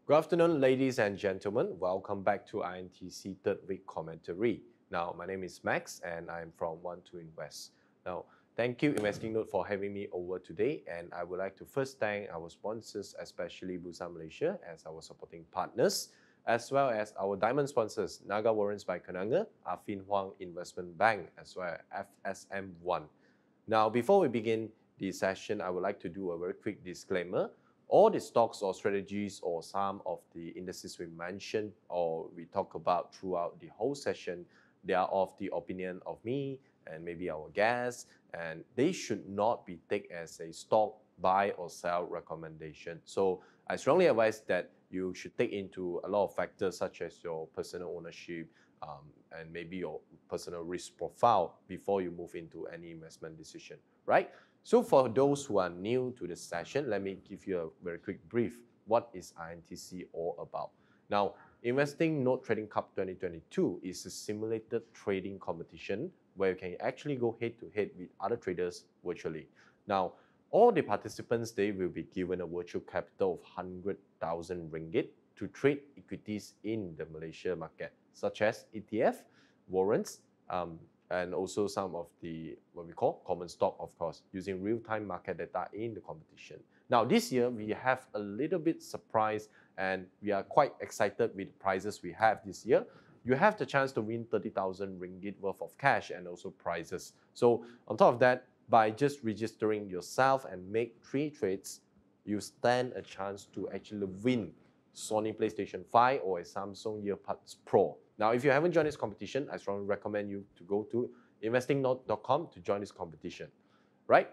Good afternoon, ladies and gentlemen. Welcome back to INTC Third Week Commentary. Now, my name is Max and I'm from Want to Invest. Now, thank you, InvestingNote, for having me over today. And I would like to first thank our sponsors, especially Bursa Malaysia, as our supporting partners, as well as our diamond sponsors, NagaWarrants by Kenanga, Affin Hwang Investment Bank, as well as FSM1. Now, before we begin the session, I would like to do a very quick disclaimer. All the stocks or strategies or some of the indices we mentioned or we talk about throughout the whole session, they are of the opinion of me and maybe our guests, and they should not be taken as a stock buy or sell recommendation. So I strongly advise that you should take into a lot of factors such as your personal ownership and maybe your personal risk profile before you move into any investment decision, right? So for those who are new to the session, let me give you a very quick brief. What is INTC all about? Now, InvestingNote Trading Cup 2022 is a simulated trading competition where you can actually go head-to-head with other traders virtually. Now, all the participants, they will be given a virtual capital of 100,000 ringgit to trade equities in the Malaysia market, such as ETF, warrants, and also some of the, what we call common stock, of course, using real-time market data in the competition. Now, this year, we have a little bit surprised and we are quite excited with the prizes we have this year. You have the chance to win 30,000 ringgit worth of cash and also prizes. So on top of that, by just registering yourself and make 3 trades, you stand a chance to actually win Sony PlayStation 5 or a Samsung EarPods Pro. Now, if you haven't joined this competition, I strongly recommend you to go to investingnote.com to join this competition, right?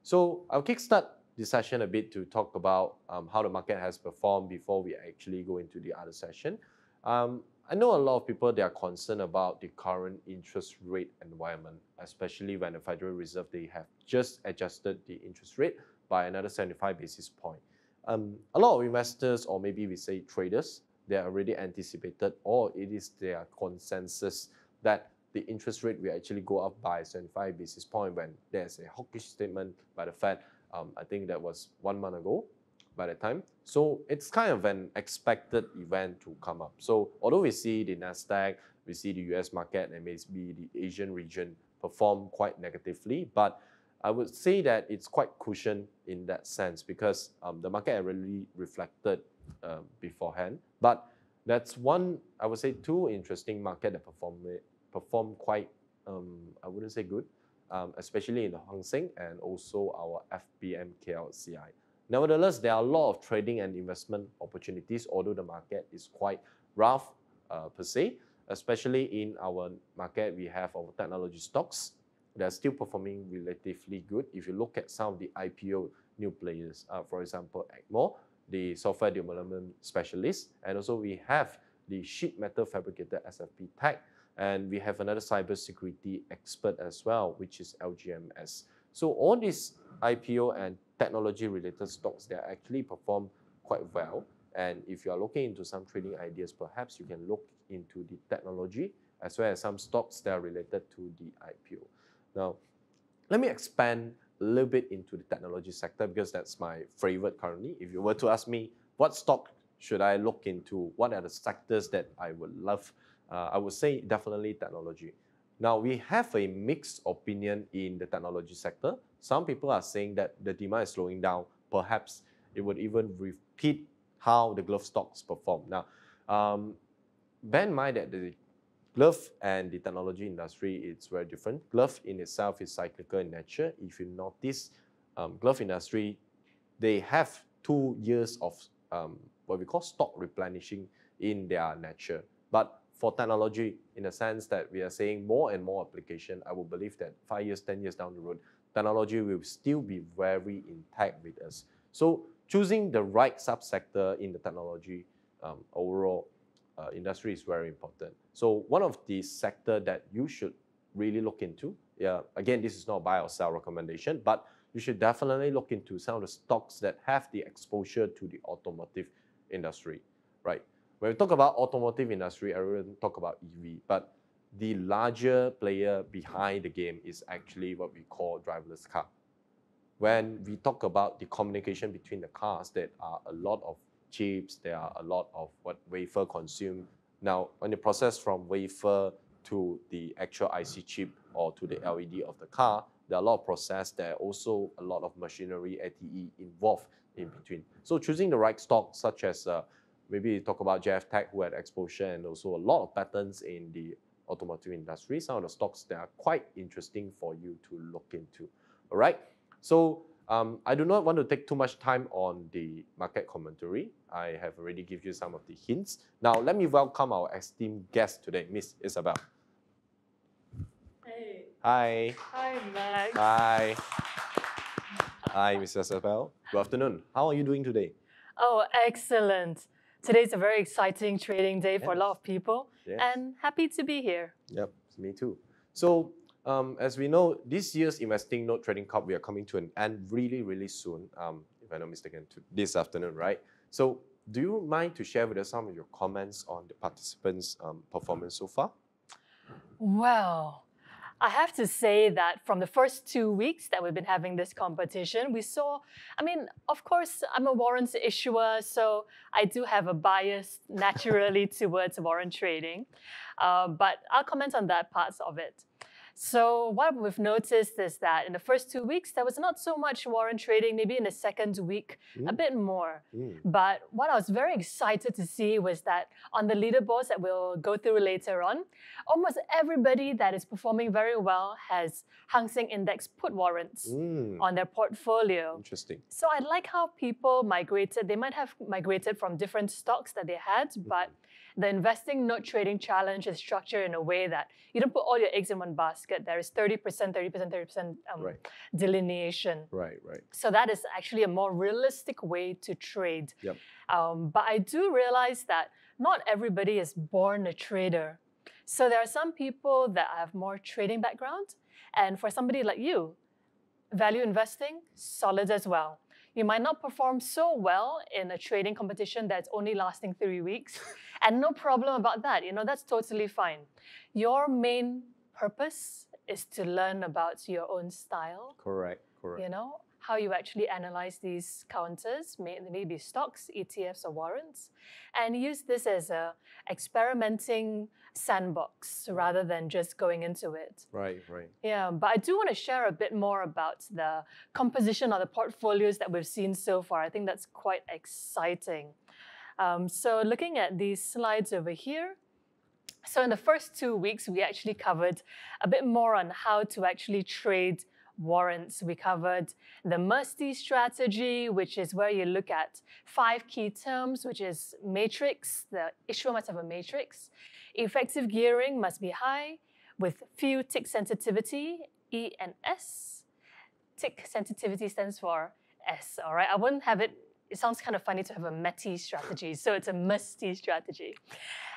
So I'll kickstart the session a bit to talk about how the market has performed before we actually go into the other session. I know a lot of people, they are concerned about the current interest rate environment, especially when the Federal Reserve, they have just adjusted the interest rate by another 75 basis points. A lot of investors, or maybe we say traders, they are already anticipated, or it is their consensus that the interest rate will actually go up by 75 basis points when there's a hawkish statement by the Fed. I think that was 1 month ago by the time. So it's kind of an expected event to come up. So although we see the NASDAQ, we see the US market and maybe the Asian region perform quite negatively, but I would say that it's quite cushioned in that sense because the market already reflected beforehand. But that's one, I would say, 2 interesting market that perform quite, I wouldn't say good, especially in the Hang Seng and also our FBMKLCI. Nevertheless, there are a lot of trading and investment opportunities, although the market is quite rough per se, especially in our market, we have our technology stocks. They're still performing relatively good. If you look at some of the IPO new players, for example, ACMO, the software development specialist, and also we have the sheet metal fabricator SFP Tech, and we have another cybersecurity expert as well, which is LGMS. So all these IPO and technology-related stocks, they actually perform quite well. And if you are looking into some trading ideas, perhaps you can look into the technology as well as some stocks that are related to the IPO. Now, let me expand a little bit into the technology sector because that's my favorite currently. If you were to ask me, what stock should I look into? What are the sectors that I would love? I would say definitely technology. Now, we have a mixed opinion in the technology sector. Some people are saying that the demand is slowing down. Perhaps it would even repeat how the glove stocks perform. Now, bear in mind that the glove and the technology industry, it's very different. Glove in itself is cyclical in nature. If you notice, glove industry, they have 2 years of what we call stock replenishing in their nature. But for technology, in the sense that we are saying more and more application, I will believe that 5 years, 10 years down the road, technology will still be very intact with us. So choosing the right subsector in the technology overall industry is very important. So one of the sector that you should really look into, again, this is not a buy or sell recommendation, but you should definitely look into some of the stocks that have the exposure to the automotive industry, right? When we talk about automotive industry, I really talk about EV, but the larger player behind the game is actually what we call driverless car. When we talk about the communication between the cars, there are a lot of chips, there are a lot of what wafer consumed. Now, when you process from wafer to the actual IC chip or to the LED of the car, there are a lot of process. There are also a lot of machinery, ATE involved in between. So choosing the right stock, such as maybe you talk about JF Tech, who had exposure and also a lot of patterns in the automotive industry, some of the stocks that are quite interesting for you to look into. All right. So I do not want to take too much time on the market commentary. I have already given you some of the hints. Now, let me welcome our esteemed guest today, Miss Isabelle. Hey. Hi. Hi, Max. Hi. Hi, Miss Isabelle. Good afternoon. How are you doing today? Oh, excellent. Today's a very exciting trading day for a lot of people, and happy to be here. Yep, me too. So, as we know, this year's InvestingNote Trading Cup, we are coming to an end really soon, if I'm not mistaken, this afternoon, right? So, do you mind to share with us some of your comments on the participants' performance so far? Well, I have to say that from the first 2 weeks that we've been having this competition, we saw, I mean, of course, I'm a warrants issuer, so I do have a bias naturally towards warrant trading. But I'll comment on that parts of it. So what we've noticed is that in the first 2 weeks, there was not so much warrant trading, maybe in the second week, a bit more. But what I was very excited to see was that on the leaderboards that we'll go through later on, almost everybody that is performing very well has Hang Seng Index put warrants on their portfolio. Interesting. So I like how people migrated. They might have migrated from different stocks that they had, but the InvestingNote Trading Challenge is structured in a way that you don't put all your eggs in one basket. There is 30%, 30%, 30% delineation. Right. So that is actually a more realistic way to trade. Yep. But I do realize that not everybody is born a trader. So there are some people that have more trading background. And for somebody like you, value investing, solid as well. You might not perform so well in a trading competition that's only lasting 3 weeks, and no problem about that. That's totally fine. Your main purpose is to learn about your own style. Correct. How you actually analyze these counters, maybe stocks, ETFs, or warrants, and use this as a experimenting sandbox rather than just going into it. Right. Yeah, but I do want to share a bit more about the composition of the portfolios that we've seen so far. I think that's quite exciting. So looking at these slides over here, so in the first 2 weeks, we actually covered a bit more on how to actually trade warrants. We covered the Musty strategy, which is where you look at 5 key terms, which is matrix. The issuer must have a matrix. Effective gearing must be high with few tick sensitivity, E and S. Tick sensitivity stands for S, all right? I wouldn't have it. It sounds kind of funny to have a METI strategy, so it's a Musty strategy.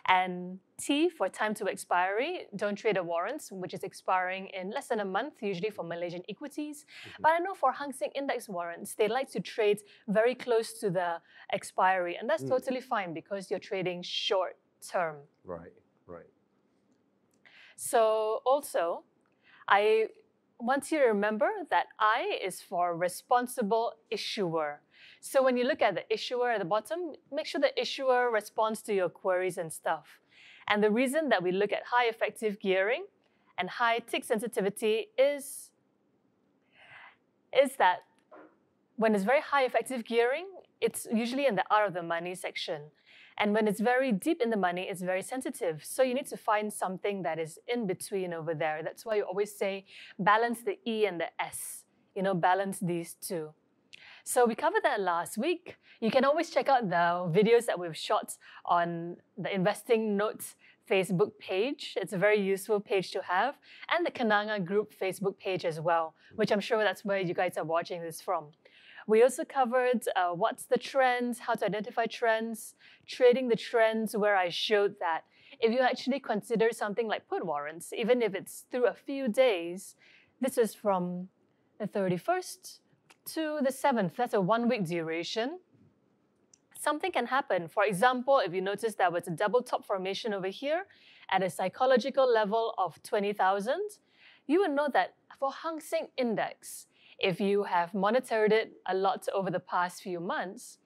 And T for time to expiry, don't trade the warrants, which is expiring in less than a month, usually for Malaysian equities. But I know for Hang Seng Index warrants, they like to trade very close to the expiry, and that's totally fine because you're trading short term. Right. So also, I want you to remember that I is for responsible issuer. So when you look at the issuer at the bottom, make sure the issuer responds to your queries and stuff. And the reason that we look at high effective gearing and high tick sensitivity is that when it's very high effective gearing, it's usually in the out of the money section. And when it's very deep in the money, it's very sensitive. So you need to find something that is in between over there. That's why you always say balance the E and the S. Balance these two. So we covered that last week. You can always check out the videos that we've shot on the InvestingNote Facebook page. It's a very useful page to have. And the Kenanga Group Facebook page as well, which I'm sure that's where you guys are watching this from. We also covered what's the trends, how to identify trends, trading the trends, where I showed that if you actually consider something like put warrants, even if it's through a few days, this is from the 31st to the 7th. That's a 1-week duration. Something can happen. For example, if you notice there was a double top formation over here at a psychological level of 20,000, you will know that for Hang Seng Index, if you have monitored it a lot over the past few months,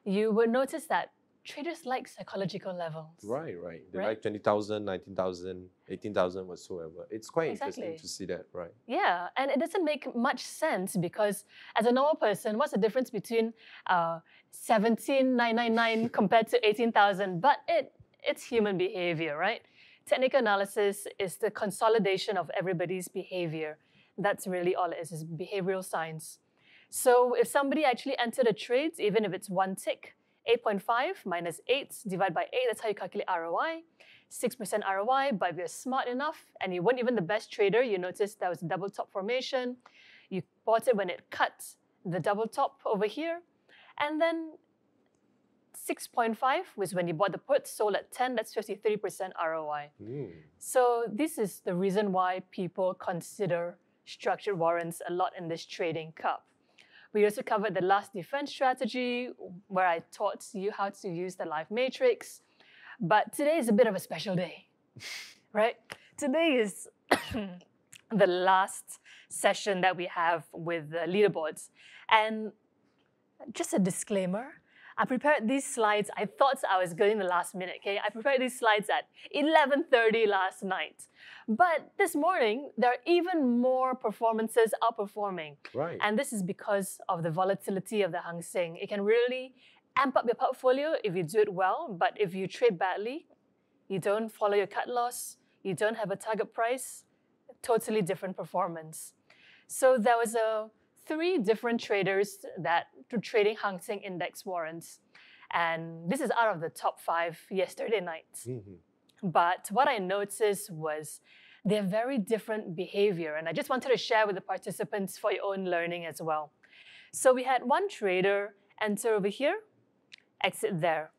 you would notice that traders like psychological levels. Right. They Right? like 20,000, 19,000, 18,000 whatsoever. It's quite interesting Exactly. to see that, right? Yeah, and it doesn't make much sense because as a normal person, what's the difference between 17,999 compared to 18,000? But it's human behavior, right? Technical analysis is the consolidation of everybody's behavior. That's really all it is behavioral science. So if somebody actually entered a trade, even if it's one tick, 8.5 minus 8 divided by 8, that's how you calculate ROI. 6% ROI, but if you're smart enough and you weren't even the best trader, you noticed there was a double top formation. You bought it when it cut the double top over here. And then 6.5 was when you bought the put, sold at 10, that's 53% ROI. So this is the reason why people consider structured warrants a lot in this trading cup. We also covered the last defense strategy where I taught you how to use the live matrix. But today is a bit of a special day, right? Today is the last session that we have with the leaderboards. And just a disclaimer, I prepared these slides. I thought I was going the last minute, okay? I prepared these slides at 11:30 last night. But this morning, there are even more performances outperforming. Right. And this is because of the volatility of the Hang Seng. It can really amp up your portfolio if you do it well, but if you trade badly, you don't follow your cut loss, you don't have a target price, totally different performance. So there was 3 different traders that were trading Hang Seng index warrants. And this is out of the top 5 yesterday night. But what I noticed was their very different behavior. And I just wanted to share with the participants for your own learning as well. So we had one trader enter over here, exit there.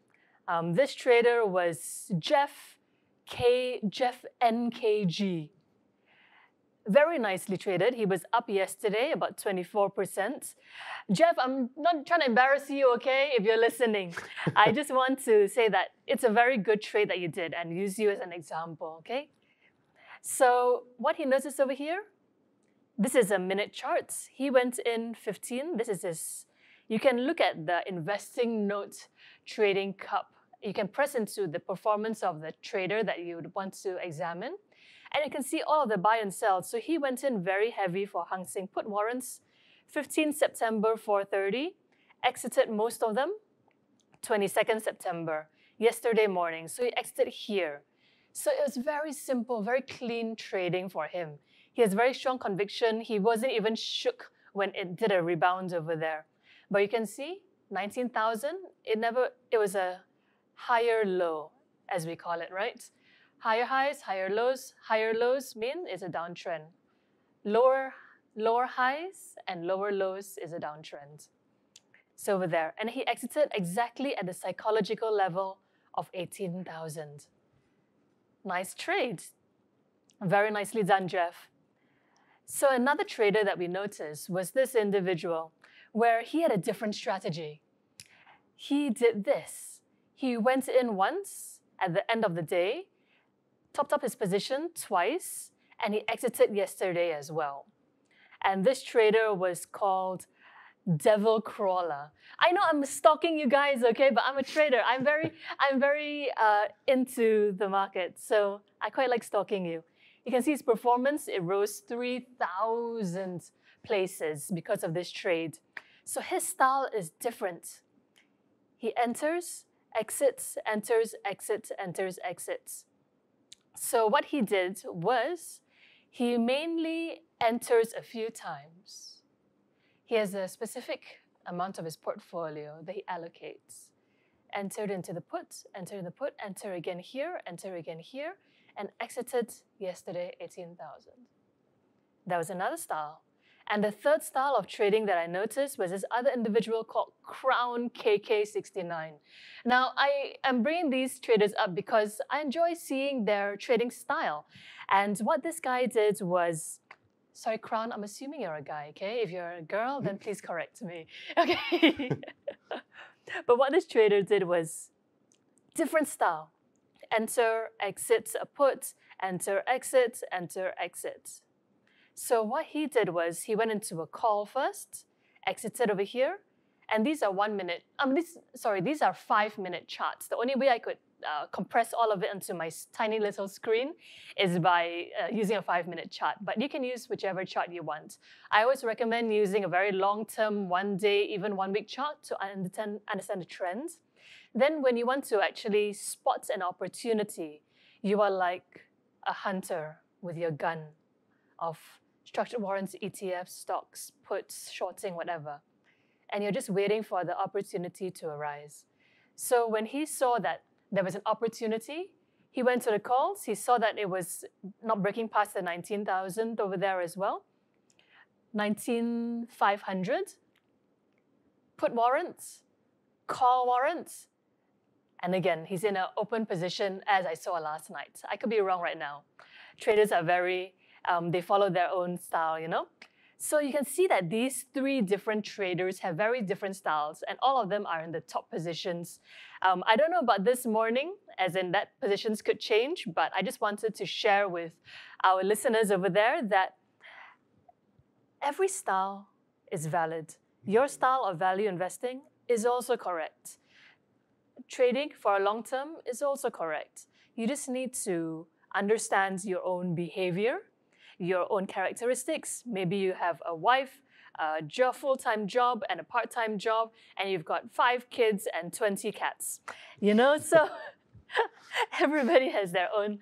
This trader was Jeff NKG. Very nicely traded. He was up yesterday about 24%. Jeff, I'm not trying to embarrass you, okay, if you're listening. I just want to say that it's a very good trade that you did and use you as an example, okay? So what he noticed over here, this is a minute chart. He went in 15. This is his. You can look at the InvestingNote Trading Cup. You can press into the performance of the trader that you would want to examine. And you can see all of the buy and sell. So he went in very heavy for Hang Seng put warrants, 15 September 4:30, exited most of them, 22nd September, yesterday morning. So he exited here. So it was very simple, very clean trading for him. He has very strong conviction. He wasn't even shook when it did a rebound over there. But you can see 19,000, it was a higher low, as we call it, right? Higher highs, higher lows mean it's a downtrend. Lower highs and lower lows is a downtrend. So over there, and he exited exactly at the psychological level of 18,000. Nice trade. Very nicely done, Jeff. So another trader that we noticed was this individual where he had a different strategy. He did this. He went in once at the end of the day, topped up his position twice, and he exited yesterday as well. And this trader was called Devil Crawler. I know I'm stalking you guys, okay, but I'm a trader. I'm very into the market, so I quite like stalking you. You can see his performance, it rose 3,000 places because of this trade. So his style is different. He enters, exits, enters, exits, enters, exits. So what he did was he mainly enters a few times. He has a specific amount of his portfolio that he allocates. Entered into the put, enter in the put, enter again here, and exited yesterday 18,000. That was another style. And the third style of trading that I noticed was this other individual called Crown KK69. Now, I am bringing these traders up because I enjoy seeing their trading style. And what this guy did was, sorry, Crown, I'm assuming you're a guy, okay? If you're a girl, then please correct me, okay? But what this trader did was different style. Enter, exit, a put, enter, exit, enter, exit. So what he did was he went into a call first, exited over here, And these are 1 minute, these are 5-minute charts. The only way I could compress all of it onto my tiny little screen is by using a 5-minute chart. But you can use whichever chart you want. I always recommend using a very long-term, 1 day, even 1 week chart to understand the trends. Then when you want to actually spot an opportunity, you are like a hunter with your gun of structured warrants, ETFs, stocks, puts, shorting, whatever. And you're just waiting for the opportunity to arise. So when he saw that there was an opportunity, he went to the calls. He saw that it was not breaking past the 19,000 over there as well. 19,500. Put warrants, call warrants. And again, he's in an open position as I saw last night. I could be wrong right now. Traders are very, they follow their own style, you know? So you can see that these 3 different traders have very different styles, and all of them are in the top positions. I don't know about this morning, as in that positions could change, but I just wanted to share with our listeners over there that every style is valid. Your style of value investing is also correct. Trading for a long term is also correct. You just need to understand your own behavior, your own characteristics. Maybe you have a wife, a full-time job and a part-time job, and you've got 5 kids and 20 cats. You know, so everybody has their own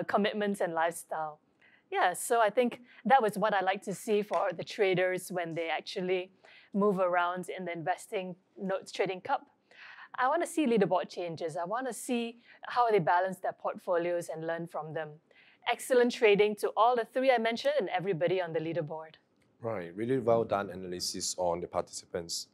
commitments and lifestyle. Yeah, so I think that was what I like to see for the traders when they actually move around in the InvestingNote Trading Cup. I want to see leaderboard changes. I want to see how they balance their portfolios and learn from them. Excellent trading to all the 3 I mentioned and everybody on the leaderboard. Right, really well done analysis on the participants.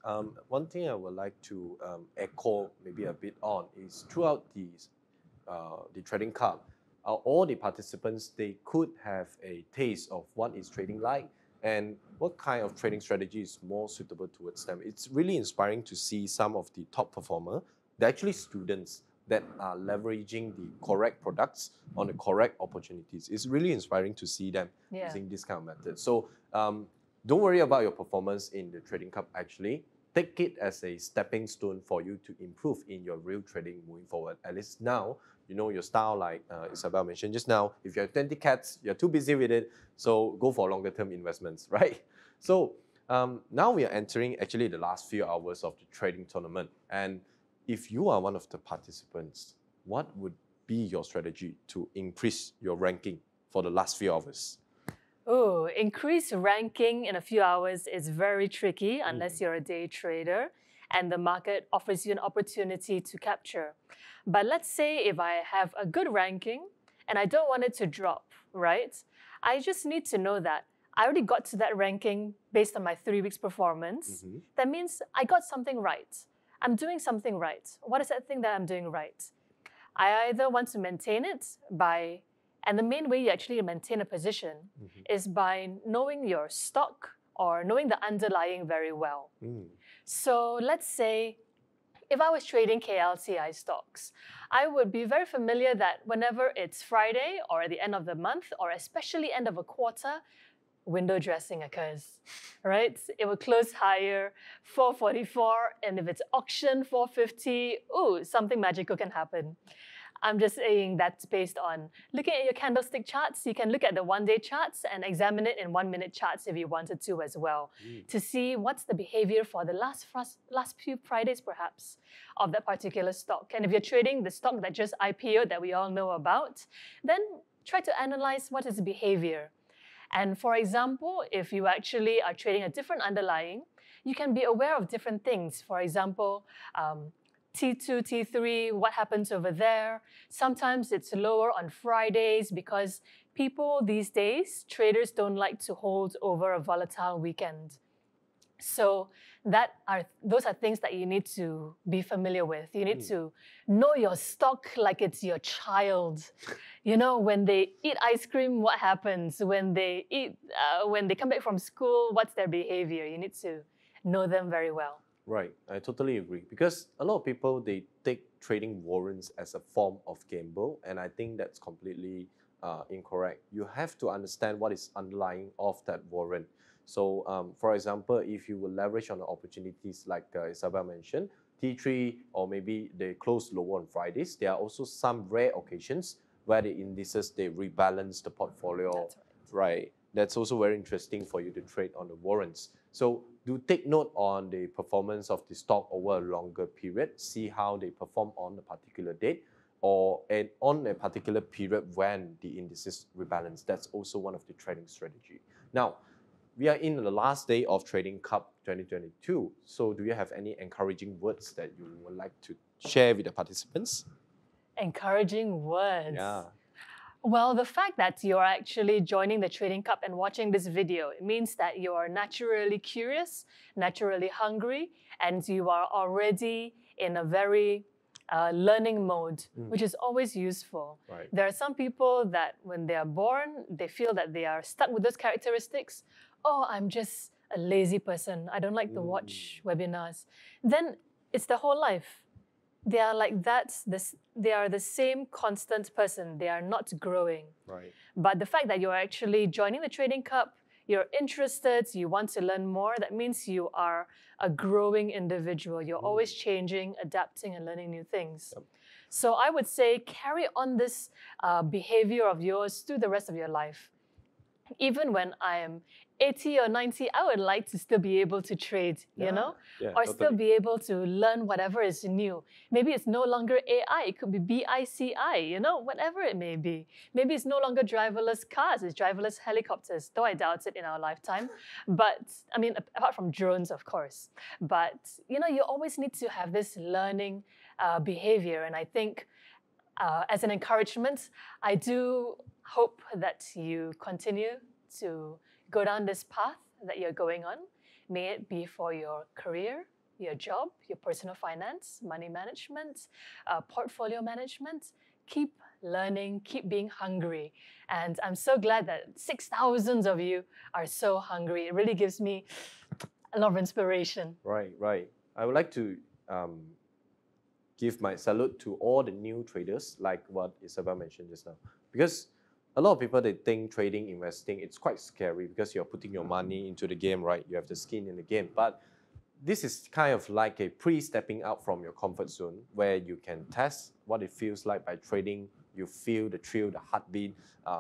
One thing I would like to echo maybe a bit on is throughout the trading cup, all the participants, they could have a taste of what is trading like and what kind of trading strategy is more suitable towards them. It's really inspiring to see some of the top performers, they're actually students that are leveraging the correct products on the correct opportunities. It's really inspiring to see them using this kind of method. So don't worry about your performance in the Trading Cup actually. Take it as a stepping stone for you to improve in your real trading moving forward. At least now, you know your style, like Isabelle mentioned just now. If you have 20 cats, you're too busy with it, so go for longer term investments, right? So now we are entering actually the last few hours of the trading tournament. And if you are one of the participants, what would be your strategy to increase your ranking for the last few hours? Oh, increase ranking in a few hours is very tricky unless you're a day trader and the market offers you an opportunity to capture. But let's say if I have a good ranking and I don't want it to drop, right? I just need to know that I already got to that ranking based on my 3 weeks performance. That means I got something right. I'm doing something right. What is that thing that I'm doing right? I either want to maintain it by, and the main way you actually maintain a position is by knowing your stock or knowing the underlying very well. So let's say if I was trading KLCI stocks, I would be very familiar that whenever it's Friday or at the end of the month or especially end of a quarter, window dressing occurs, right? It will close higher, 444, and if it's auction 450, ooh, something magical can happen. I'm just saying that's based on looking at your candlestick charts. You can look at the 1-day charts and examine it in 1-minute charts if you wanted to as well, to see what's the behavior for the last few Fridays perhaps of that particular stock. And if you're trading the stock that just IPO'd that we all know about, then try to analyze what is the behavior. And for example, if you actually are trading a different underlying, you can be aware of different things. For example, T2, T3, what happens over there? Sometimes it's lower on Fridays because people these days, traders don't like to hold over a volatile weekend. So those are things that you need to be familiar with. You need to know your stock like it's your child. You know, when they eat ice cream, what happens? When they come back from school, what's their behavior? You need to know them very well. Right, I totally agree. Because a lot of people, they take trading warrants as a form of gamble, and I think that's completely incorrect. You have to understand what is underlying of that warrant. So, for example, if you will leverage on the opportunities like Isabelle mentioned, T3 or maybe they close lower on Fridays, there are also some rare occasions where the indices, they rebalance the portfolio. That's right. That's also very interesting for you to trade on the warrants. So do take note on the performance of the stock over a longer period, see how they perform on a particular date or on a particular period when the indices rebalance. That's also one of the trading strategy. Now, we are in the last day of Trading Cup 2022. So do you have any encouraging words that you would like to share with the participants? Encouraging words. Yeah. Well, the fact that you're actually joining the Trading Cup and watching this video, it means that you are naturally curious, naturally hungry, and you are already in a very learning mode, which is always useful. Right. There are some people that when they are born, they feel that they are stuck with those characteristics. Oh, I'm just a lazy person. I don't like to watch webinars. Then it's the whole life. They are like that. They are the same constant person. They are not growing. Right. But the fact that you're actually joining the Trading Cup, you're interested, you want to learn more, that means you are a growing individual. You're always changing, adapting, and learning new things. Yep. So I would say carry on this behavior of yours through the rest of your life. Even when I am 80 or 90, I would like to still be able to trade, you know? Yeah, or totally. still be able to learn whatever is new. Maybe it's no longer AI, it could be BICI, you know, whatever it may be. Maybe it's no longer driverless cars, it's driverless helicopters, though I doubt it in our lifetime. But, I mean, apart from drones, of course. But, you know, you always need to have this learning behavior. And I think as an encouragement, I do hope that you continue to go down this path that you're going on. May it be for your career, your job, your personal finance, money management, portfolio management. Keep learning, keep being hungry. And I'm so glad that 6,000 of you are so hungry. It really gives me a lot of inspiration. Right, right. I would like to give my salute to all the new traders, like what Isabelle mentioned just now. Because a lot of people, they think trading, investing, it's quite scary because you're putting your money into the game, right? You have the skin in the game. But this is kind of like a pre-stepping out from your comfort zone where you can test what it feels like by trading. You feel the thrill, the heartbeat,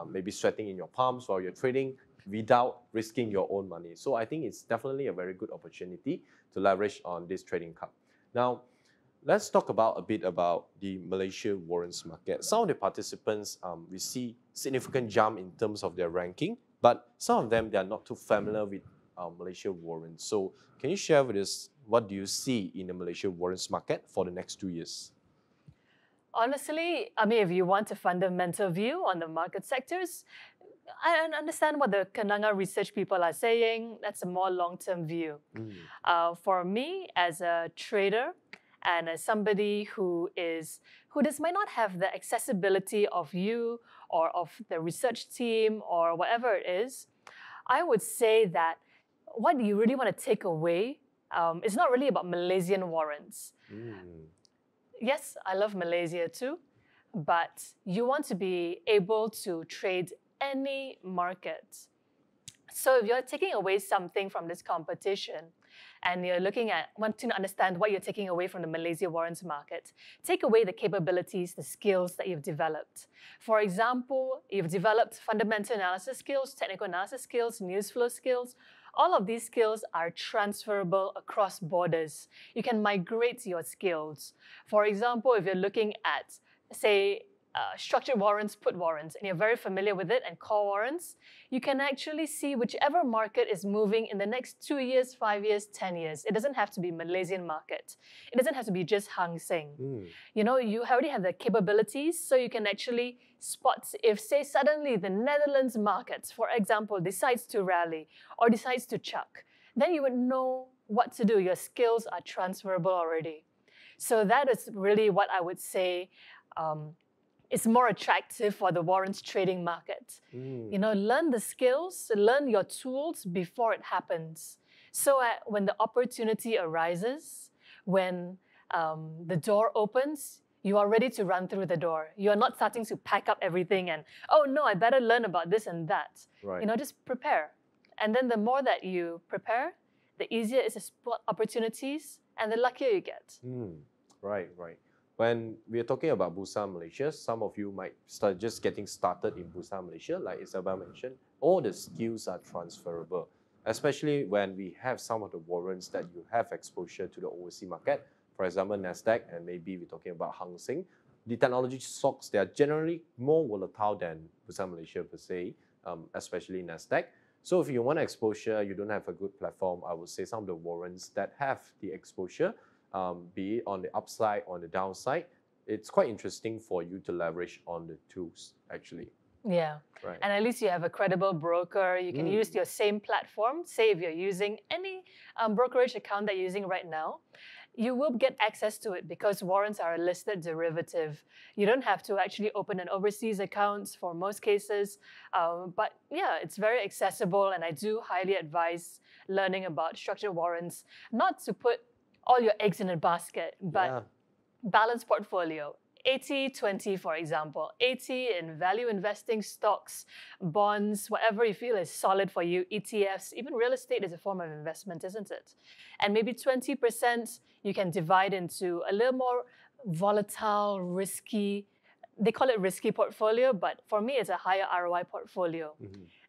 maybe sweating in your palms while you're trading without risking your own money. So I think it's definitely a very good opportunity to leverage on this Trading Cup. Now, let's talk a bit about the Malaysia warrants market. Some of the participants, we see significant jump in terms of their ranking, but some of them, they are not too familiar with Malaysia warrants. So can you share with us what do you see in the Malaysia warrants market for the next 2 years? Honestly, I mean, if you want a fundamental view on the market sectors, I understand what the Kenanga research people are saying. That's a more long-term view. For me, as a trader, and as somebody who just might not have the accessibility of you or of the research team or whatever it is, I would say that what you really want to take away is not really about Malaysian warrants. Yes, I love Malaysia too, but you want to be able to trade any market. So if you're taking away something from this competition, and you're wanting to understand what you're taking away from the Malaysia warrants market, take away the capabilities, the skills that you've developed. For example, you've developed fundamental analysis skills, technical analysis skills, news flow skills. All of these skills are transferable across borders. You can migrate your skills. For example, if you're looking at, say, structured warrants, put warrants, and you're very familiar with it, and call warrants, you can actually see whichever market is moving in the next 2 years, 5 years, 10 years. It doesn't have to be Malaysian market. It doesn't have to be just Hang Seng. You know, you already have the capabilities, so you can actually spot if, say, suddenly the Netherlands market, for example, decides to rally or decides to chuck, then you would know what to do. Your skills are transferable already. So that is really what I would say is more attractive for the warrants trading market. You know, learn the skills, learn your tools before it happens. So when the opportunity arises, when the door opens, you are ready to run through the door. You are not starting to pack up everything and, oh no, I better learn about this and that. Right. You know, just prepare. And then the more that you prepare, the easier it is to spot opportunities and the luckier you get. Right, right. When we are talking about Bursa Malaysia, some of you might start just getting started in Bursa Malaysia, like Isabelle mentioned. All the skills are transferable, especially when we have some of the warrants that you have exposure to the overseas market. For example, Nasdaq, and maybe we're talking about Hang Seng. The technology stocks, they are generally more volatile than Bursa Malaysia per se, especially Nasdaq. So if you want exposure, you don't have a good platform, I would say some of the warrants that have the exposure, be it on the upside or on the downside, it's quite interesting for you to leverage on the tools, actually. Yeah. Right. And at least you have a credible broker. You can use your same platform. Say if you're using any brokerage account that you're using right now, you will get access to it because warrants are a listed derivative. You don't have to actually open an overseas account for most cases. But yeah, it's very accessible, and I do highly advise learning about structured warrants, not to put all your eggs in a basket, but balanced portfolio. 80-20, for example. 80 in value investing, stocks, bonds, whatever you feel is solid for you, ETFs, even real estate is a form of investment, isn't it? And maybe 20% you can divide into a little more volatile, risky, they call it risky portfolio, but for me it's a higher ROI portfolio.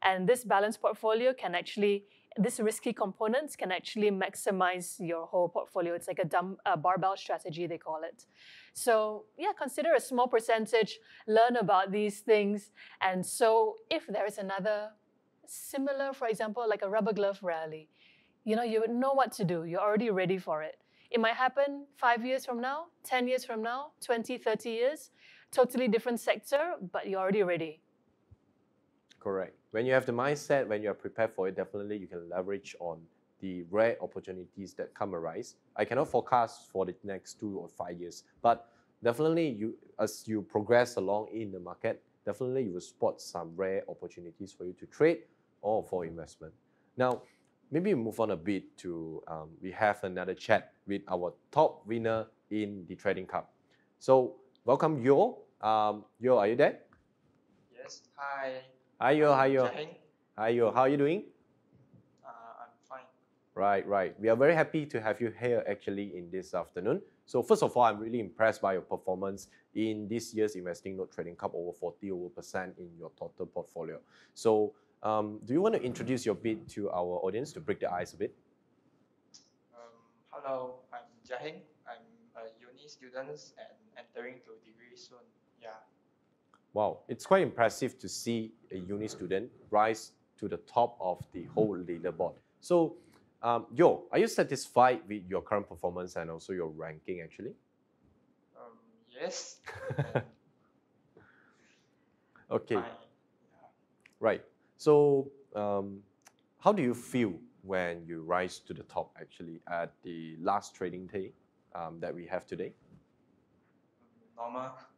And this balanced portfolio can actually, these risky components can actually maximize your whole portfolio. It's like a barbell strategy, they call it. So yeah, consider a small percentage, learn about these things. And so if there is another similar, for example, like a rubber glove rally, you would know what to do. You're already ready for it. It might happen 5 years from now, 10 years from now, 20, 30 years, totally different sector, but you're already ready. Correct. When you have the mindset, when you are prepared for it, definitely you can leverage on the rare opportunities that come arise. I cannot forecast for the next 2 or 5 years, but definitely as you progress along in the market, definitely you will spot some rare opportunities for you to trade or for investment. Now, maybe we move on a bit to, we have another chat with our top winner in the Trading Cup. So welcome Yo. Yo, are you there? Yes, hi. Hi Yo, hi Yo. Jaheng. Hi Yo, how are you doing? I'm fine. Right. We are very happy to have you here actually in this afternoon. So first of all, I'm really impressed by your performance in this year's InvestingNote Trading Cup, over 40% in your total portfolio. So do you want to introduce your bid to our audience to break the ice a bit? Hello, I'm Jaheng. I'm a uni student and entering to degree soon. Yeah. Wow, it's quite impressive to see a uni student rise to the top of the whole leaderboard. So, Yo, are you satisfied with your current performance and also your ranking actually? Yes. Okay. Fine. Yeah. Right. So, how do you feel when you rise to the top actually at the last trading day that we have today?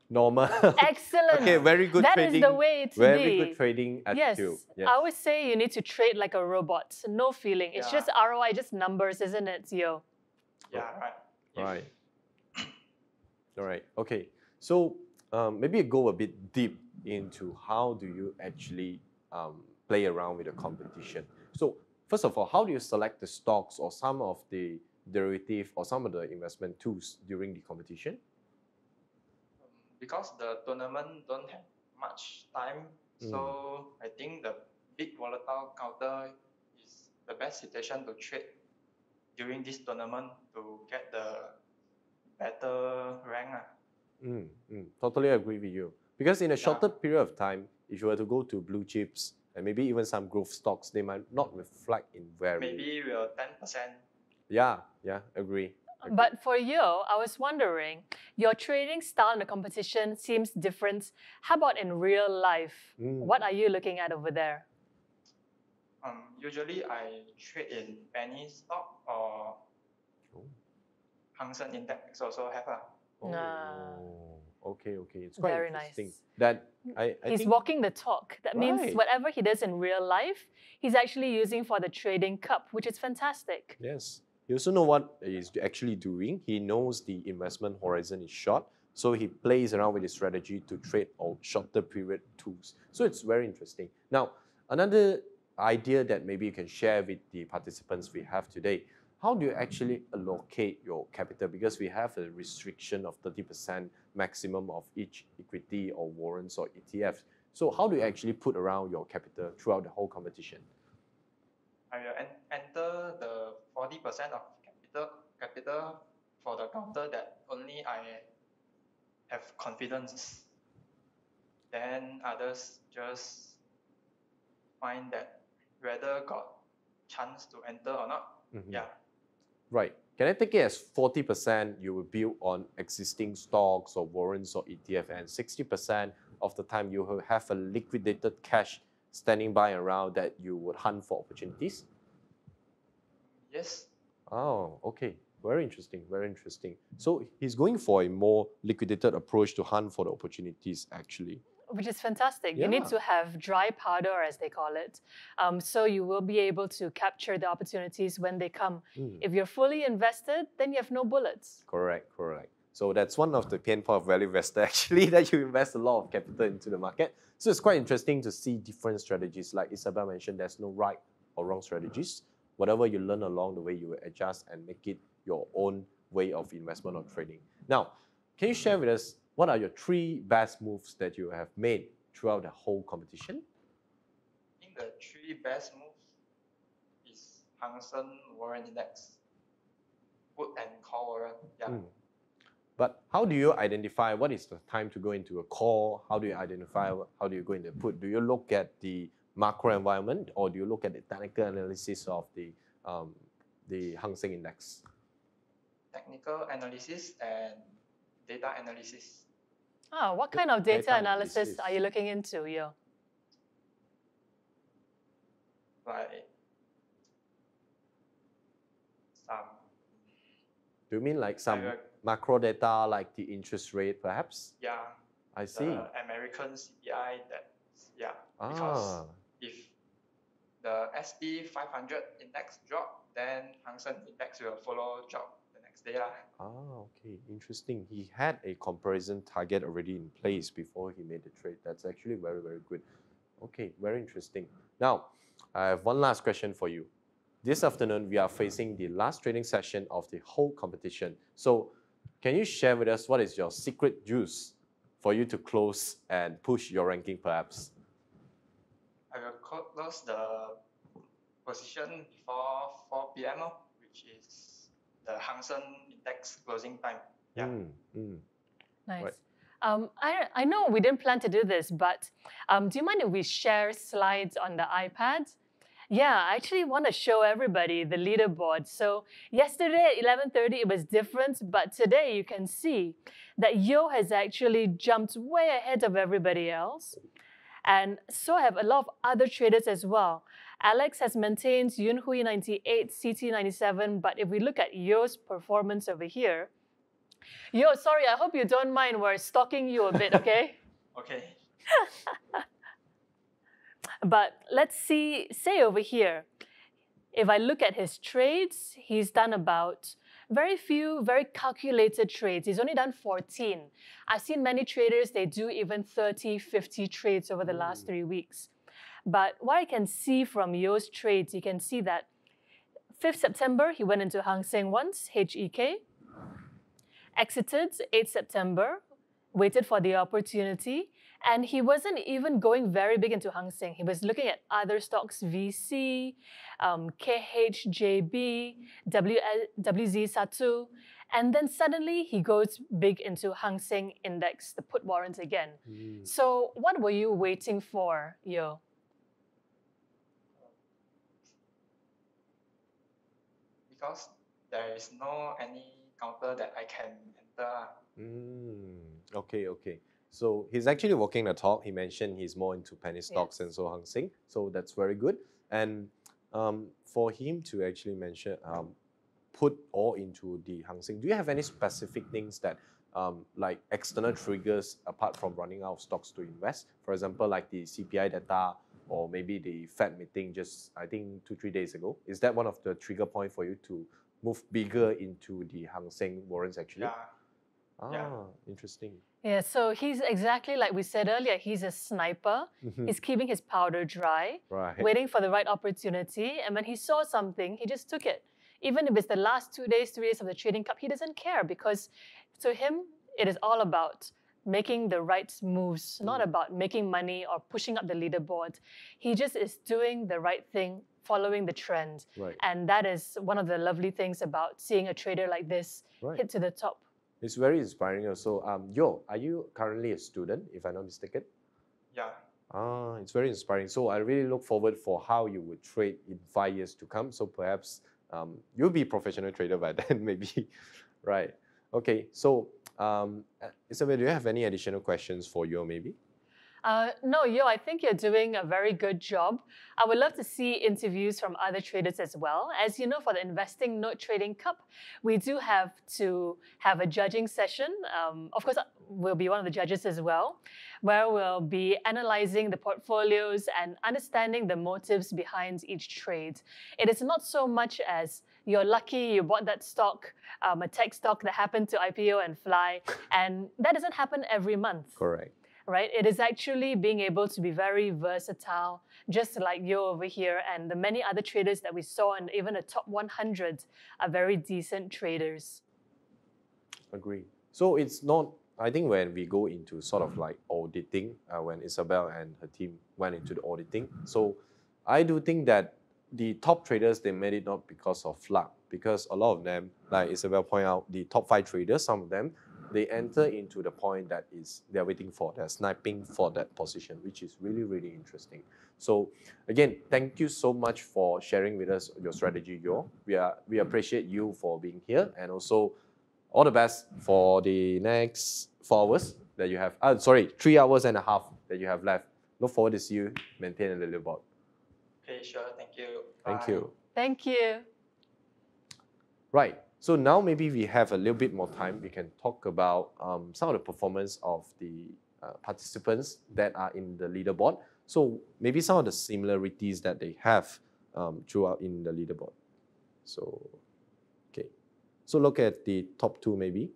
Normal. Excellent. Okay, very good trading. That is the way to very be. Good trading attitude. Yes. I always say you need to trade like a robot. No feeling. It's just ROI, just numbers, isn't it, Yo? Yeah, right. Right. All right. Okay. So maybe go a bit deep into how do you actually play around with the competition. So first of all, how do you select the stocks or some of the derivative or some of the investment tools during the competition? Because the tournament don't have much time, so I think the big volatile counter is the best situation to trade during this tournament to get the better rank. Totally agree with you. Because in a shorter period of time, if you were to go to blue chips and maybe even some growth stocks, they might not reflect in very... Maybe we're 10%. Yeah, agree. But for you, I was wondering, your trading style in the competition seems different. How about in real life? What are you looking at over there? Usually I trade in penny stock or Hang Seng Index also have. Okay. It's quite very interesting. Nice. That he's think... walking the talk. That means whatever he does in real life, he's actually using for the Trading Cup, which is fantastic. Yes. He also knows what he's actually doing. He knows the investment horizon is short, so he plays around with his strategy to trade on shorter period tools. So it's very interesting. Now, another idea that maybe you can share with the participants we have today. How do you actually allocate your capital? Because we have a restriction of 30% maximum of each equity or warrants or ETFs. So how do you actually put around your capital throughout the whole competition? I will enter the 40% of capital for the counter that only I have confidence. Then others just find that whether got chance to enter or not. Yeah. Right. Can I take it as 40% you will build on existing stocks or warrants or ETF, and 60% of the time you will have a liquidated cash standing by around that you would hunt for opportunities? Yes. Oh, okay. Very interesting. Very interesting. So he's going for a more liquidated approach to hunt for the opportunities, actually. Which is fantastic. Yeah. You need to have dry powder, as they call it. So you will be able to capture the opportunities when they come. If you're fully invested, then you have no bullets. Correct, correct. So that's one of the pain point of value investor, actually, that you invest a lot of capital into the market. So it's quite interesting to see different strategies. Like Isabelle mentioned, there's no right or wrong strategies. Whatever you learn along the way, you will adjust and make it your own way of investment or trading. Now, can you share with us what are your 3 best moves that you have made throughout the whole competition? I think the 3 best moves is Hang Seng Warrant Index, put and call warrant. Yeah. But how do you identify what is the time to go into a call? How do you identify, how do you go into put? Do you look at the macro environment, or do you look at the technical analysis of the Hang Seng Index? Technical analysis and data analysis. What kind of data analysis are you looking into, Yo? Like some. Do you mean like some macro data, like the interest rate, perhaps? Yeah. I see. The American CPI. Because if the SP 500 index drop, then Hang Seng Index will follow drop the next day. Okay, interesting. He had a comparison target already in place before he made the trade. That's actually very, very good. Okay, very interesting. Now, I have one last question for you. This afternoon, we are facing the last trading session of the whole competition. So, can you share with us what is your secret juice for you to close and push your ranking, perhaps? I will close the position before 4 p.m., which is the Hang Seng Index closing time. Yeah. Nice. Right. I know we didn't plan to do this, but do you mind if we share slides on the iPad? Yeah, I actually want to show everybody the leaderboard. So yesterday at 11:30, it was different, but today you can see that Yo has actually jumped way ahead of everybody else. And so have a lot of other traders as well. Alex has maintained Yunhui 98, CT 97, but if we look at Yo's performance over here, Yo, sorry, I hope you don't mind, we're stalking you a bit, okay? Okay. But let's see, say over here, if I look at his trades, he's done about very few, very calculated trades. He's only done 14. I've seen many traders, they do even 30, 50 trades over the last 3 weeks. But what I can see from Yo's trades, you can see that 5th September, he went into Hang Seng once, HEK, exited 8th September, waited for the opportunity, and he wasn't even going very big into Hang Seng. He was looking at other stocks, VC, KHJB, WZ1, and then suddenly he goes big into Hang Seng Index, the put warrants again. So what were you waiting for, Yo? Because there is no any counter that I can enter. Okay, okay. So he's actually walking the talk. He mentioned he's more into penny stocks and so Hang Seng. So that's very good. And for him to actually mention, put all into the Hang Seng, do you have any specific things that like external triggers apart from running out of stocks to invest? For example, like the CPI data or maybe the Fed meeting just, I think, 2-3 days ago. Is that one of the trigger points for you to move bigger into the Hang Seng warrants actually? Yeah. Interesting. Yeah, so he's exactly like we said earlier, he's a sniper. He's keeping his powder dry, Right. waiting for the right opportunity. And when he saw something, he just took it. Even if it's the last 2 days, 3 days of the trading cup, he doesn't care because to him, it is all about making the right moves, not about making money or pushing up the leaderboard. He just is doing the right thing, following the trend. Right. And that is one of the lovely things about seeing a trader like this Right. hit to the top. It's very inspiring also. Yo, are you currently a student, if I'm not mistaken? Yeah. It's very inspiring. So I really look forward for how you would trade in 5 years to come. So perhaps you'll be a professional trader by then, maybe. Right. Okay. So Isabelle, do you have any additional questions for you, maybe? No, Yo, I think you're doing a very good job. I would love to see interviews from other traders as well. As you know, for the InvestingNote Trading Cup, we do have to have a judging session. Of course, we'll be one of the judges as well, where we'll be analyzing the portfolios and understanding the motives behind each trade. It is not so much as you're lucky you bought that stock, a tech stock that happened to IPO and fly, and that doesn't happen every month. Correct. Right? It is actually being able to be very versatile, just like you over here and the many other traders that we saw, and even the top 100 are very decent traders. Agree. So it's not, I think when we go into sort of like auditing, when Isabelle and her team went into the auditing, so I do think that the top traders, they made it not because of luck, because a lot of them, like Isabelle pointed out, the top 5 traders, some of them, they enter into the point that is they're waiting for, they're sniping for that position, which is really, really interesting. So again, thank you so much for sharing with us your strategy, Yo. We appreciate you for being here, and also all the best for the next 4 hours that you have. 3 hours and a half that you have left. Look forward to see you maintain a leaderboard. Okay, sure. Thank you. Thank Bye. you. Thank you. Right. So now maybe we have a little bit more time. We can talk about some of the performance of the participants that are in the leaderboard. So maybe some of the similarities that they have throughout in the leaderboard. So, okay. So look at the top 2 maybe.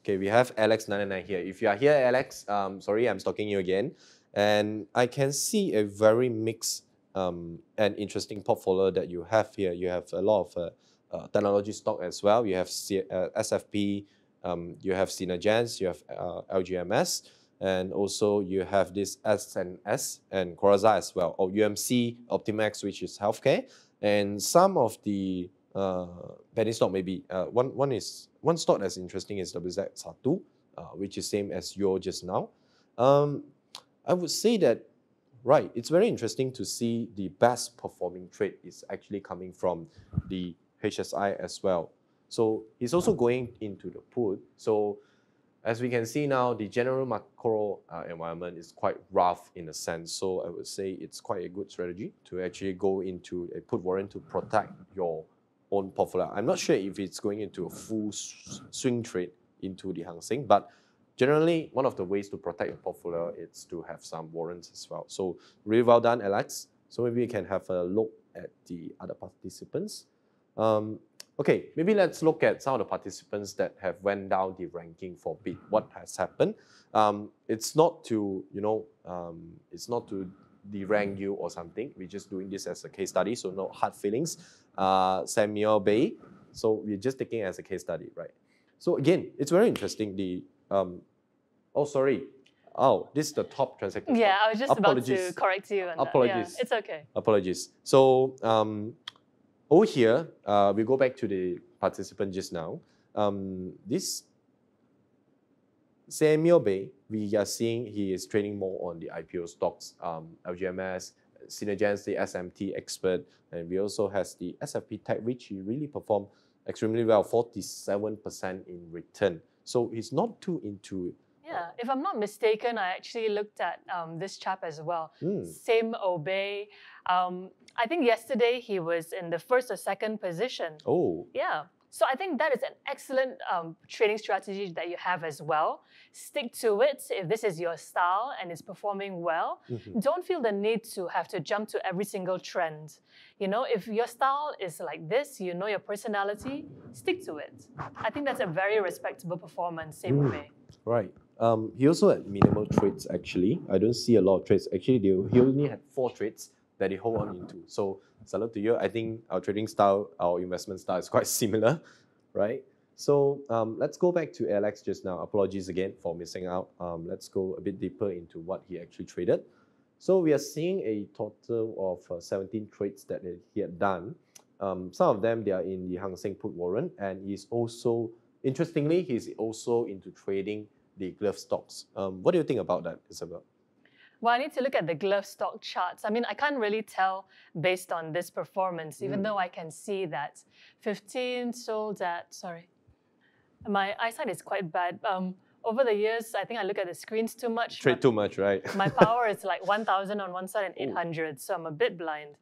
Okay, we have Alex99 here. If you are here, Alex, sorry, I'm stalking you again. And I can see a very mixed and interesting portfolio that you have here. You have a lot of technology stock as well. You have SFP, you have Synergens, you have LGMS, and also you have this SNS and Coraza as well, or UMC, Optimax, which is healthcare, and some of the penny stock maybe. One stock that's interesting is WZ1, which is same as Yo just now. I would say that, right, it's very interesting to see the best performing trade is actually coming from the HSI as well. So it's also going into the put. So as we can see now, the general macro environment is quite rough in a sense. So I would say it's quite a good strategy to actually go into a put warrant to protect your own portfolio. I'm not sure if it's going into a full swing trade into the Hang Seng, but generally, one of the ways to protect your portfolio is to have some warrants as well. So really well done, Alex. So maybe we can have a look at the other participants. Okay, maybe let's look at some of the participants that have went down the ranking for bid. What has happened? It's not to, it's not to derank you or something. We're just doing this as a case study, so no hard feelings. Samuel Bay. So we're just taking it as a case study, right? So again, it's very interesting. The oh, sorry. Oh, this is the top transaction. Yeah, I was just about to correct you on that. Apologies. Yeah, it's okay. Apologies. So over here, we go back to the participant just now. This Samuel Bay, we are seeing he is trading more on the IPO stocks, LGMS, Synergens, the SMT expert, and we also has the SFP Tech, which he really performed extremely well, 47% in return. So he's not too into. Yeah, if I'm not mistaken, I actually looked at this chap as well. Same Obey. I think yesterday he was in the 1st or 2nd position. Oh. Yeah. So I think that is an excellent trading strategy that you have as well. Stick to it if this is your style and it's performing well. Don't feel the need to have to jump to every single trend. You know, if your style is like this, you know your personality, stick to it. I think that's a very respectable performance, same with me. Right. He also had minimal trades actually. I don't see a lot of trades. Actually, he only had 4 trades that he hold on into. So salute to you. I think our trading style, our investment style is quite similar, right? So let's go back to Alex just now. Apologies again for missing out. Let's go a bit deeper into what he actually traded. So we are seeing a total of 17 trades that he had done. Some of them, they are in the Hang Seng put warrant, and he's also, interestingly, he's also into trading the glove stocks. What do you think about that, Isabelle? Well, I need to look at the glove stock charts. I mean, I can't really tell based on this performance, even though I can see that 15 sold at, sorry, my eyesight is quite bad. Over the years, I think I look at the screens too much. Trade too much, right? My power is like 1,000 on one side and 800, so I'm a bit blind.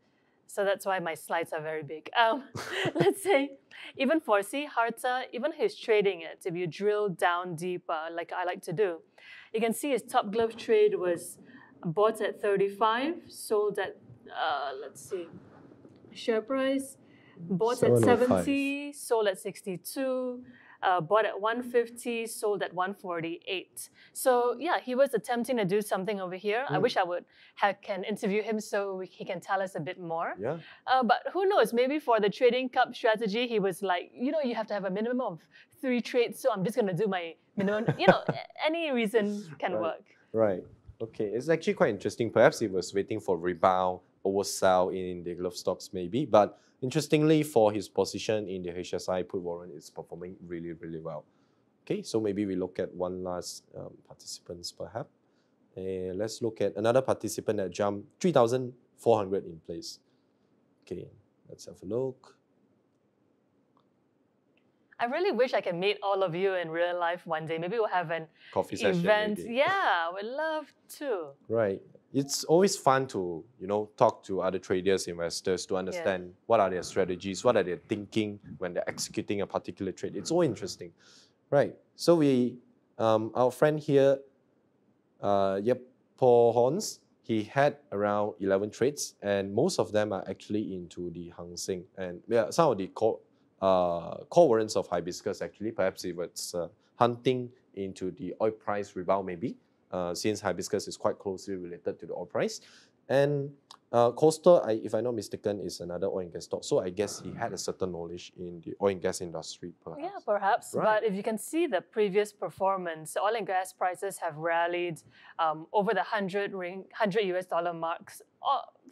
So that's why my slides are very big. Let's say, even for Harta, even his trading it, if you drill down deeper, like I like to do, you can see his top glove trade was bought at 35, sold at, let's see, share price, bought at 70, sold at 62, bought at 150, sold at 148. So yeah, he was attempting to do something over here. I wish I can interview him so he can tell us a bit more. Yeah. But who knows, maybe for the trading cup strategy, he was like, you know, you have to have a minimum of 3 trades, so I'm just going to do my minimum. You know, any reason can work. Right. Okay, it's actually quite interesting. Perhaps he was waiting for rebound, oversell in the glove stocks maybe, but interestingly for his position in the HSI put warrant, it's performing really, really well. Okay, so maybe we look at one last participants perhaps. Let's look at another participant that jumped 3,400 in place. Okay, let's have a look. I really wish I can meet all of you in real life one day. Maybe we'll have an coffee session. Event. Maybe. Yeah, I would love to. Right. It's always fun to, you know, talk to other traders, investors to understand what are their strategies, what are they thinking when they're executing a particular trade. It's so interesting. Right. So we, our friend here, Paul Horns, he had around 11 trades, and most of them are actually into the Hang Seng, and some of the core warrants of hibiscus actually. Perhaps it was hunting into the oil price rebound maybe, since hibiscus is quite closely related to the oil price. And Coastal, if I'm not mistaken, is another oil and gas stock. So I guess he had a certain knowledge in the oil and gas industry, perhaps. Yeah, perhaps. Right. But if you can see the previous performance, oil and gas prices have rallied over the 100 US dollar marks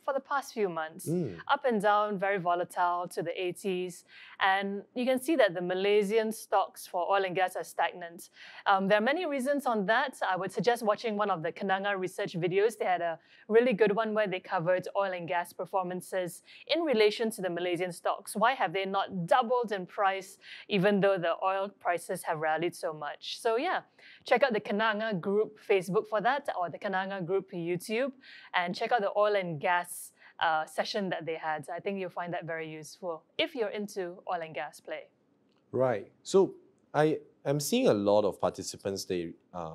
for the past few months. Up and down, very volatile to the 80s. And you can see that the Malaysian stocks for oil and gas are stagnant. There are many reasons on that. I would suggest watching one of the Kenanga research videos. They had a really good one where they covered oil and gas performances in relation to the Malaysian stocks. Why have they not doubled in price even though the oil prices have rallied so much? So yeah, check out the Kenanga group Facebook for that, or the Kenanga group YouTube, and check out the oil and gas session that they had. I think you'll find that very useful if you're into oil and gas play. Right. So I'm seeing a lot of participants, they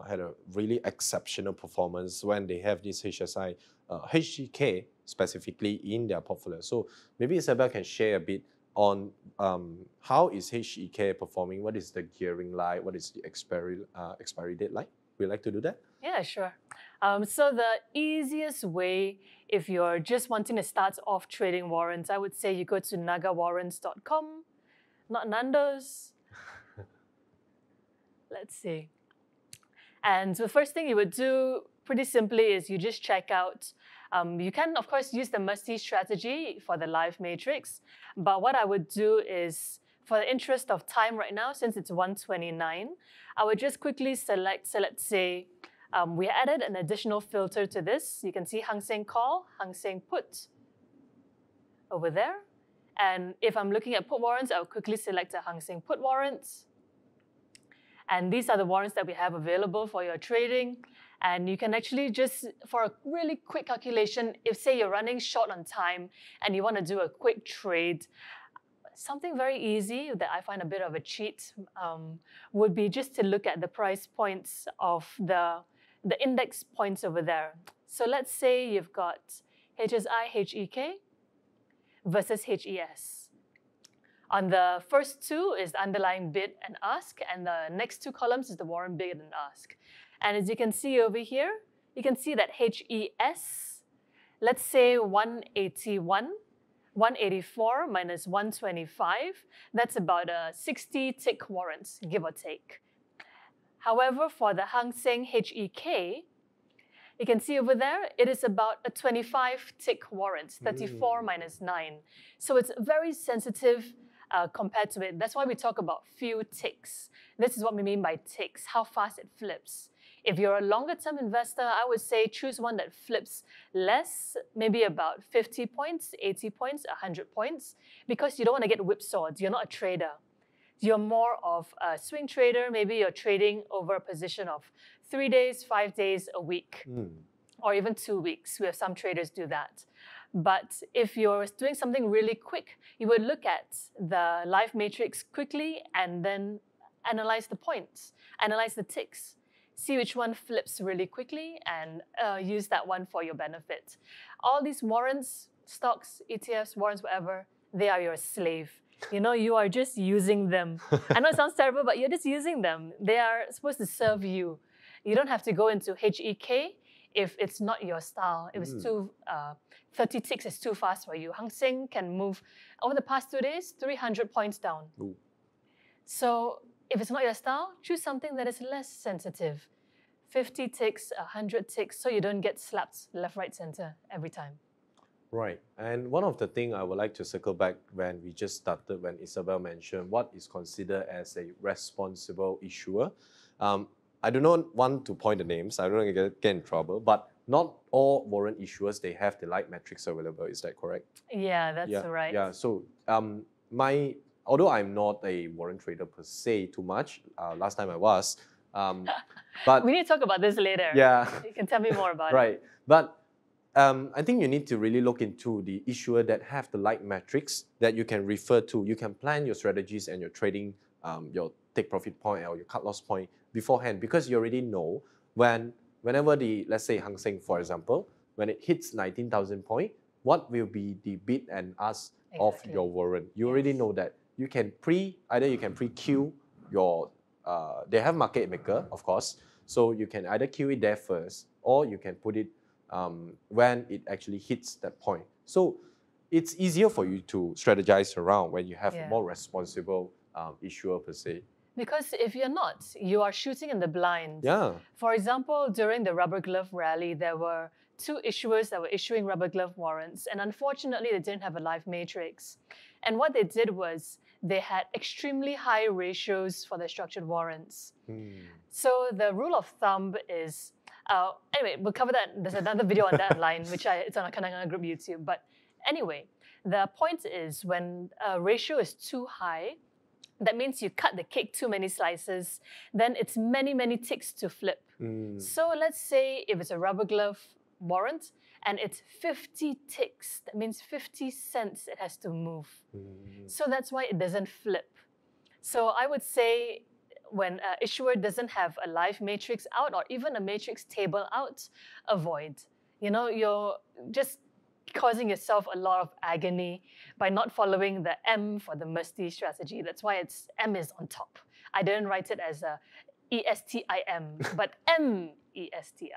had a really exceptional performance when they have this HSI, HGK specifically in their portfolio. So maybe Isabelle can share a bit on how is HEK performing, what is the gearing like, what is the expiry date like? Would you like to do that? Yeah, sure. So the easiest way, if you're just wanting to start off trading warrants, I would say you go to NagaWarrants.com, not Nando's. Let's see. And the first thing you would do, pretty simply, is you just check out. You can, of course, use the must-see strategy for the live matrix. But what I would do is, for the interest of time right now, since it's 1:29, I would just quickly select, so let's say, we added an additional filter to this. You can see Hang Seng Call, Hang Seng Put over there. And if I'm looking at put warrants, I'll quickly select a Hang Seng Put warrants. And these are the warrants that we have available for your trading. And you can actually just, for a really quick calculation, if say you're running short on time and you want to do a quick trade, something very easy that I find a bit of a cheat would be just to look at the price points of the index points over there. So let's say you've got HSI, HEK versus HES. On the first two is the underlying bid and ask, and the next two columns is the warrant bid and ask. And as you can see over here, you can see that HES, let's say 181, 184 minus 125, that's about 60 tick warrants, give or take. However, for the Hang Seng HEK, you can see over there, it is about a 25 tick warrants, 34 minus 9. So it's very sensitive compared to it. That's why we talk about few ticks. This is what we mean by ticks, how fast it flips. If you're a longer term investor, I would say choose one that flips less, maybe about 50 points, 80 points, 100 points, because you don't want to get whipsawed. You're not a trader. You're more of a swing trader. Maybe you're trading over a position of 3 days, 5 days, a week, or even 2 weeks. We have some traders do that. But if you're doing something really quick, you would look at the live matrix quickly and then analyze the points, analyze the ticks, see which one flips really quickly and use that one for your benefit. All these warrants, stocks, ETFs, warrants, whatever, they are your slave. You know, you are just using them. I know it sounds terrible, but you're just using them. They are supposed to serve you. You don't have to go into HEK if it's not your style. If it's too, 30 ticks is too fast for you. Hang Seng can move, over the past 2 days, 300 points down. Ooh. So if it's not your style, choose something that is less sensitive. 50 ticks, 100 ticks, so you don't get slapped left, right, center every time. Right. And one of the things I would like to circle back when we just started, when Isabelle mentioned what is considered as a responsible issuer. I do not want to point the names, I don't want to get in trouble, but not all warrant issuers, they have the light metrics available, is that correct? Yeah, that's right. Yeah, so although I'm not a warrant trader per se too much, last time I was, but we need to talk about this later. Yeah. You can tell me more about it. Right, but I think you need to really look into the issuer that have the light metrics that you can refer to. You can plan your strategies and your trading, your take profit point or your cut loss point beforehand, because you already know whenever the, let's say Hang Seng for example, when it hits 19,000 point, what will be the bid and ask of your warrant. You already know that. You can either you can pre-queue your, they have market maker, of course, so you can either queue it there first, or you can put it when it actually hits that point. So it's easier for you to strategize around when you have a more responsible issuer per se. Because if you're not, you are shooting in the blind. Yeah. For example, during the rubber glove rally, there were 2 issuers that were issuing rubber glove warrants, and unfortunately, they didn't have a live matrix. And what they did was they had extremely high ratios for their structured warrants. So the rule of thumb is, anyway, we'll cover that. There's another video on that online, which it's on a Kananga Group YouTube. But anyway, the point is when a ratio is too high, that means you cut the cake too many slices, then it's many, many ticks to flip. So let's say if it's a rubber glove warrant and it's 50 ticks, that means 50 cents it has to move. So that's why it doesn't flip. So I would say when an issuer doesn't have a live matrix out or even a matrix table out, avoid. You know, you're just causing yourself a lot of agony by not following the M for the Musty strategy. That's why M is on top. I didn't write it as a ESTIM, but MESTI.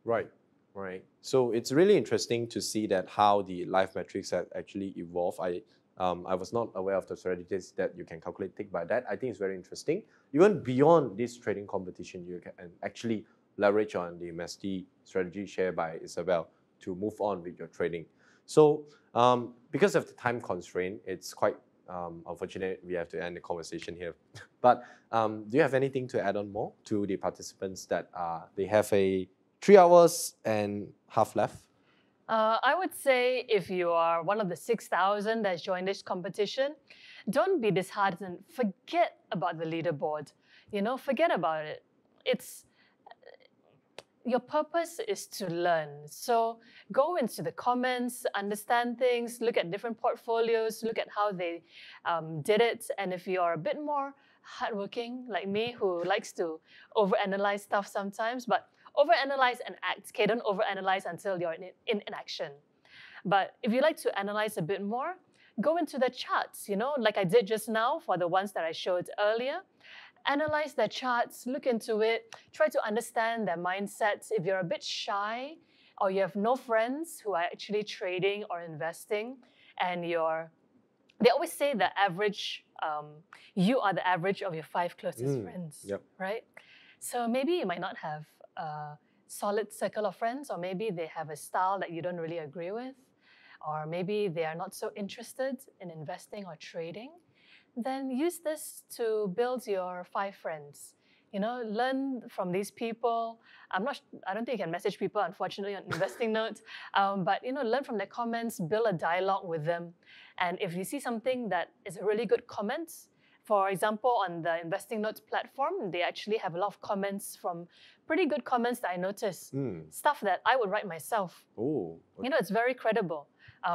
Right, right. So it's really interesting to see that how the live metrics have actually evolved. I was not aware of the strategies that you can calculate tick by that. I think it's very interesting. Even beyond this trading competition, you can actually leverage on the Musty strategy shared by Isabelle to move on with your trading. So because of the time constraint, it's quite unfortunate we have to end the conversation here. But do you have anything to add on more to the participants that they have a 3 hours and half left? I would say if you are one of the 6,000 that's joined this competition, don't be disheartened. Forget about the leaderboard. You know, forget about it. your purpose is to learn. So go into the comments, understand things, look at different portfolios, look at how they did it. And if you're a bit more hardworking, like me, who likes to overanalyze stuff sometimes, but overanalyze and act. Okay, don't overanalyze until you're in action. But if you like to analyze a bit more, go into the charts, like I did just now for the ones that I showed earlier. Analyze their charts, look into it, try to understand their mindsets. If you're a bit shy or you have no friends who are actually trading or investing, and they always say the average, you are the average of your 5 closest friends, right? So maybe you might not have a solid circle of friends, or maybe they have a style that you don't really agree with, or maybe they are not so interested in investing or trading. Then use this to build your 5 friends. Learn from these people. I don't think you can message people, unfortunately, on InvestingNote. But learn from their comments, build a dialogue with them. And if you see something that is a really good comment, for example, on the InvestingNote platform, they actually have a lot of comments from pretty good comments that I noticed. Stuff that I would write myself. Oh, okay. It's very credible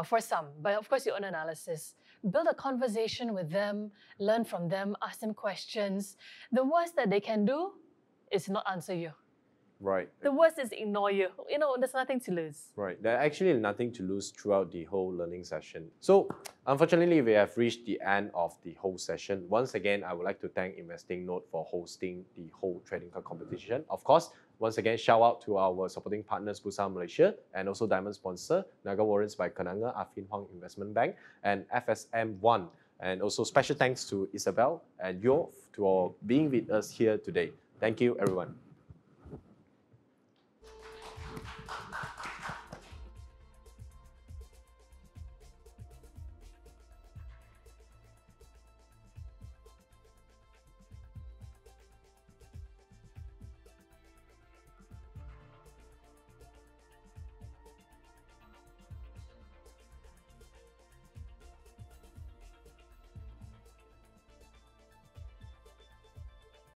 for some, but of course your own analysis. Build a conversation with them, learn from them, ask them questions. The worst that they can do is not answer you. Right. The worst is ignore you. There's nothing to lose. Right. There's actually nothing to lose throughout the whole learning session. So, unfortunately, we have reached the end of the whole session. Once again, I would like to thank InvestingNote for hosting the whole Trading Cup competition. Of course, once again, shout out to our supporting partners, Bursa Malaysia, and also diamond sponsor, NagaWarrants by Kenanga Affin Hwang Investment Bank, and FSM1. And also special thanks to Isabelle and Yo for being with us here today. Thank you, everyone.